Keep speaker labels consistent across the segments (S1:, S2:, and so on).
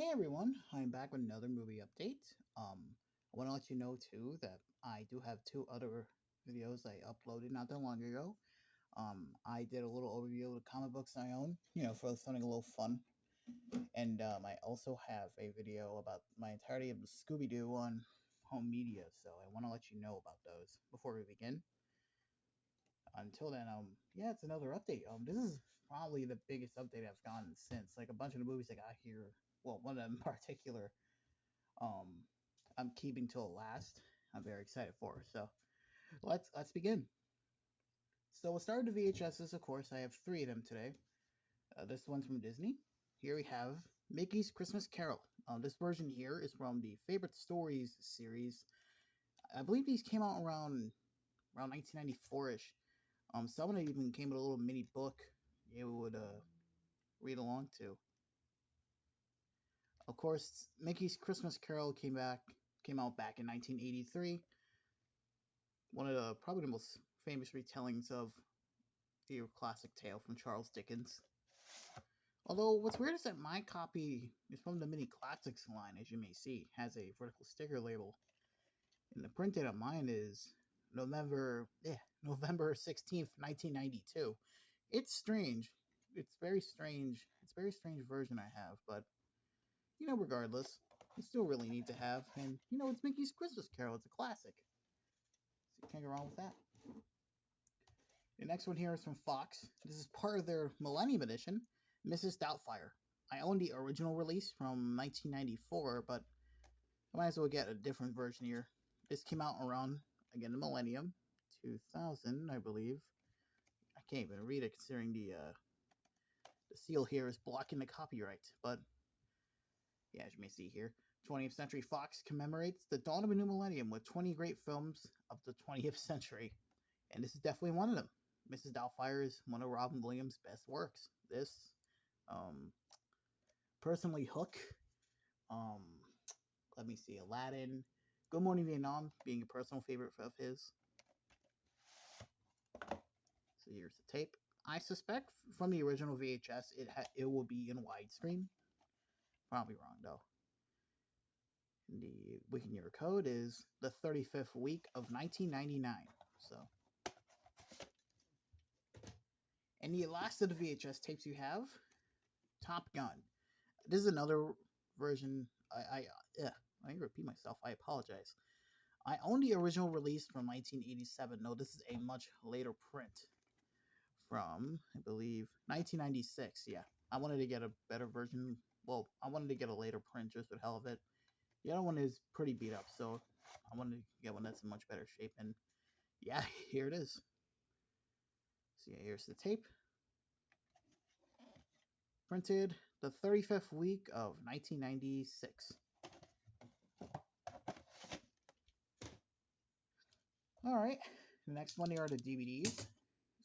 S1: Hey everyone, I'm back with another movie update. I want to let you know too that I do have two other videos I uploaded not that long ago. I did a little overview of the comic books I own, for something a little fun. And I also have a video about my entirety of Scooby Doo on home media, so I want to let you know about those before we begin. Until then, yeah, it's another update. This is probably the biggest update I've gotten since like a bunch of the movies I got here. Well, one of them in particular um I'm keeping till last. I'm very excited for. So let's begin. So we'll start with the VHSs. Of course, I have three of them today. This one's from Disney. Here we have Mickey's Christmas Carol. This version here is from the Favorite Stories series. I believe these came out around 1994 ish. Some of them even came with a little mini book you would read along to. Of course, Mickey's Christmas Carol came out back in 1983. One of the probably the most famous retellings of the classic tale from Charles Dickens. Although what's weird is that my copy is from the Mini Classics line, as you may see, has a vertical sticker label, and the print date on mine is November 16th, 1992. It's strange. It's very strange. It's a very strange version I have, but regardless, it's still really neat to have. And it's Mickey's Christmas Carol. It's a classic, so you can't go wrong with that. The next one here is from Fox. This is part of their Millennium Edition, Mrs. Doubtfire. I own the original release from 1994, but I might as well get a different version here. This came out around, again, the Millennium, 2000, I believe. I can't even read it considering the seal here is blocking the copyright. But, yeah, as you may see here, 20th Century Fox commemorates the dawn of a new millennium with 20 great films of the 20th century. And this is definitely one of them. Mrs. Doubtfire is one of Robin Williams' best works. This, um, personally, Hook, um, let me see, Aladdin, Good Morning Vietnam being a personal favorite of his. So here's the tape. I suspect from the original VHS, it will be in widescreen. Probably wrong though. The Wiki year code is the 35th week of 1999. So, and the last of the VHS tapes you have, Top Gun. This is another version. I repeat myself. I apologize. I own the original release from 1987. No, this is a much later print from, I believe, 1996. Yeah, I wanted to get a better version. Well, I wanted to get a later print just for the hell of it. The other one is pretty beat up, so I wanted to get one that's in much better shape. And yeah, here it is. So yeah, here's the tape. Printed the 35th week of 1996. All right. The next one here are the DVDs.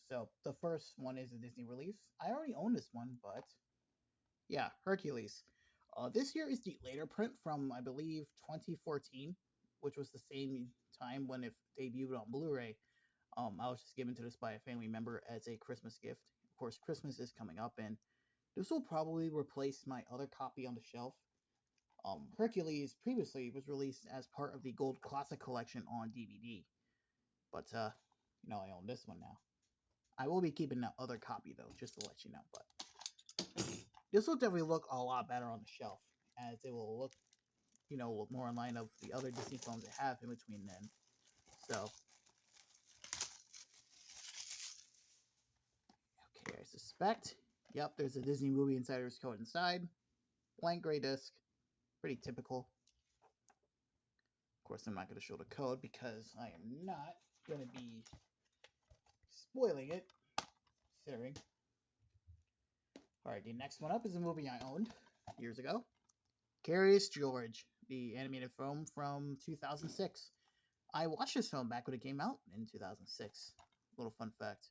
S1: So the first one is a Disney release. I already own this one, but yeah, Hercules. This year is the later print from I believe 2014, which was the same time when it debuted on Blu-ray. I was just given to this by a family member as a Christmas gift. Of course, Christmas is coming up, and this will probably replace my other copy on the shelf. Hercules previously was released as part of the Gold Classic Collection on DVD, but I own this one now. I will be keeping the other copy though, just to let you know. But this will definitely look a lot better on the shelf, as it will look, more in line of the other Disney films they have in between then. So, okay, I suspect. Yep, there's a Disney Movie Insider's Code inside. Blank gray disc. Pretty typical. Of course, I'm not going to show the code because I am not going to be spoiling it, considering. Alright, the next one up is a movie I owned years ago. Curious George, the animated film from 2006. I watched this film back when it came out in 2006. Little fun fact.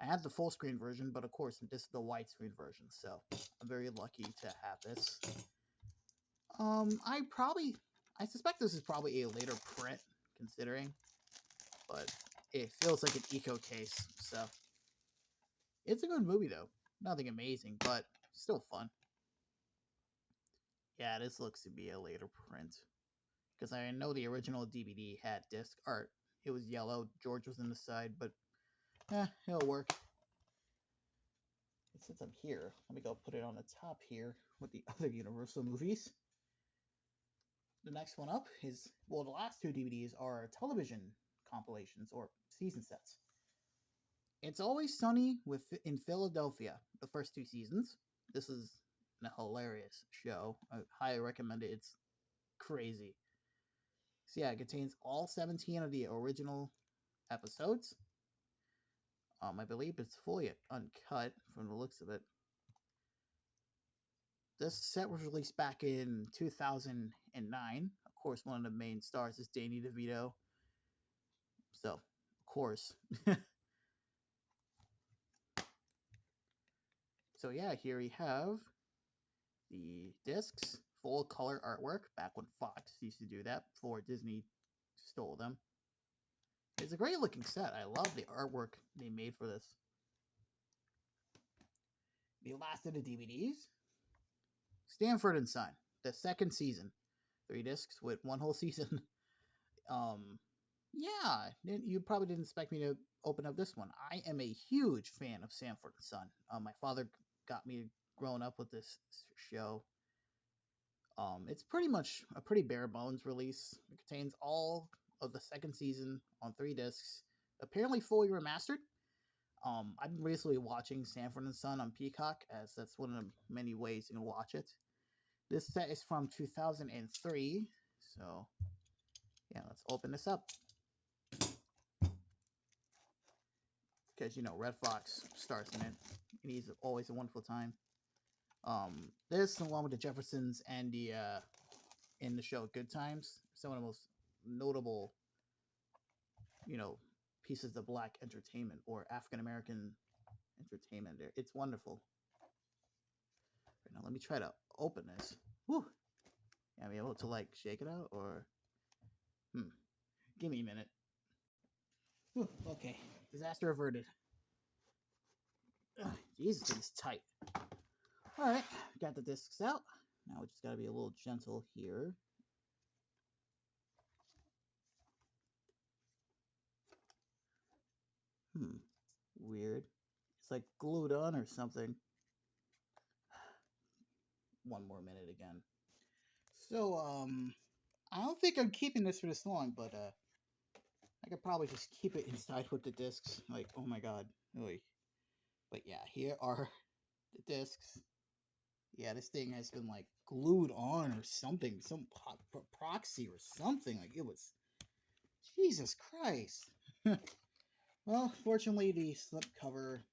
S1: I had the full screen version, but of course, this is the widescreen version, so I'm very lucky to have this. I suspect this is probably a later print, considering, but it feels like an eco case, so it's a good movie though. Nothing amazing, but still fun. Yeah, this looks to be a later print. Because I know the original DVD had disc art. It was yellow. George was in the side, but it'll work. Since I'm here, let me go put it on the top here with the other Universal movies. The next one up is, well, the last two DVDs are television compilations or season sets. It's Always Sunny in Philadelphia, the first two seasons. This is a hilarious show. I highly recommend it. It's crazy. So yeah, it contains all 17 of the original episodes. I believe it's fully uncut from the looks of it. This set was released back in 2009. Of course, one of the main stars is Danny DeVito. So, of course. So yeah, here we have the discs, full color artwork, back when Fox used to do that before Disney stole them. It's a great looking set. I love the artwork they made for this. The last of the DVDs, Stanford and Son, the second season. 3 discs with one whole season. Yeah, you probably didn't expect me to open up this one. I am a huge fan of Sanford and Son. My father got me growing up with this show. It's pretty much a pretty bare bones release. It contains all of the second season on 3 discs, apparently fully remastered. I've been recently watching Sanford and Son on Peacock, as that's one of the many ways you can watch it. This set is from 2003, so yeah, let's open this up. Because, you know, Red Fox stars in it, and he's always a wonderful time. This, along with the Jeffersons and the in the show Good Times, some of the most notable, you know, pieces of black entertainment or African American entertainment. It's wonderful. Right, now let me try to open this. Whew. Am I able to like shake it out or? Give me a minute. Whew. Okay, disaster averted. Ugh, Jesus, it's tight. All right, got the discs out. Now we just gotta be a little gentle here. Weird. It's like glued on or something. One more minute again. So, I don't think I'm keeping this for this long, but I could probably just keep it inside with the discs. Like, oh my god. Really. But yeah, here are the discs. Yeah, this thing has been like glued on or something, some proxy or something. Like it was. Jesus Christ. Well, fortunately, the slip cover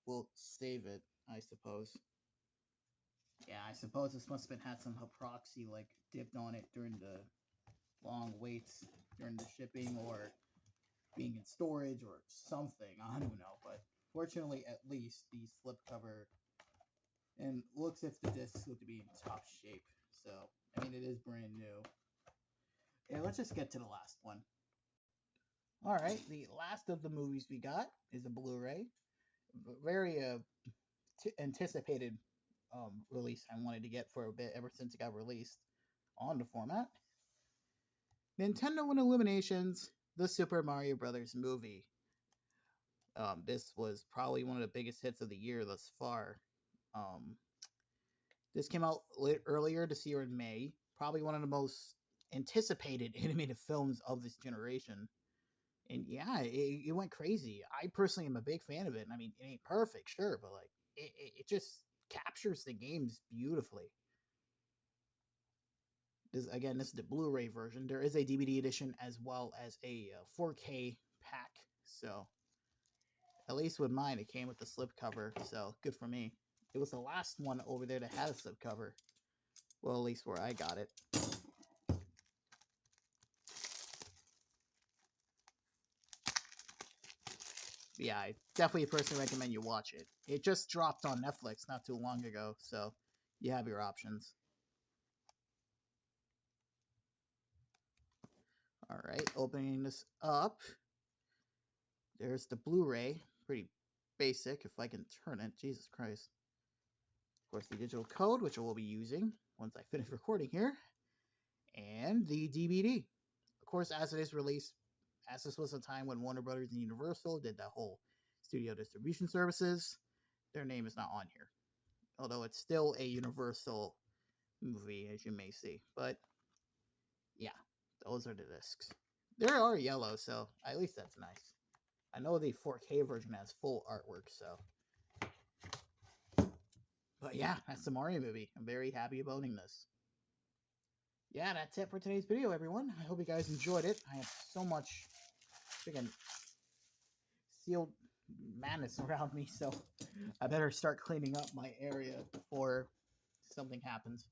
S1: will save it, I suppose. Yeah, I suppose this must have been had some epoxy like dipped on it during the long waits during the shipping or being in storage or something. I don't know, but fortunately, at least the slipcover and looks if the discs look to be in top shape. So I mean, it is brand new. Yeah, let's just get to the last one. All right, the last of the movies we got is a Blu-ray. Very anticipated release I wanted to get for a bit ever since it got released on the format. Nintendo and Illuminations, the Super Mario Brothers movie. This was probably one of the biggest hits of the year thus far. This came out earlier this year in May. Probably one of the most anticipated animated films of this generation. And yeah, it went crazy. I personally am a big fan of it. I mean, it ain't perfect, sure, but like it just captures the games beautifully. This is the Blu-ray version. There is a DVD edition as well as a 4K pack. So at least with mine, it came with the slipcover. So good for me. It was the last one over there that had a slipcover. Well, at least where I got it. Yeah, I definitely personally recommend you watch it. It just dropped on Netflix not too long ago, so you have your options. All right, opening this up. There's the Blu-ray. Pretty basic, if I can turn it. Jesus Christ. Of course, the digital code, which we'll be using. once I finish recording here. And the DVD. Of course, as it is released, as this was a time when Warner Brothers and Universal did that whole studio distribution services, their name is not on here. Although it's still a Universal movie, as you may see. But yeah, those are the discs. They are yellow, so at least that's nice. I know the 4K version has full artwork, so. But yeah, that's the Mario movie. I'm very happy about owning this. Yeah, that's it for today's video, everyone. I hope you guys enjoyed it. I have so much freaking sealed madness around me, so I better start cleaning up my area before something happens.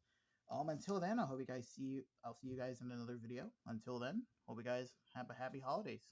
S1: Until then, I hope you guys I'll see you guys in another video. Until then, hope you guys have a happy holidays.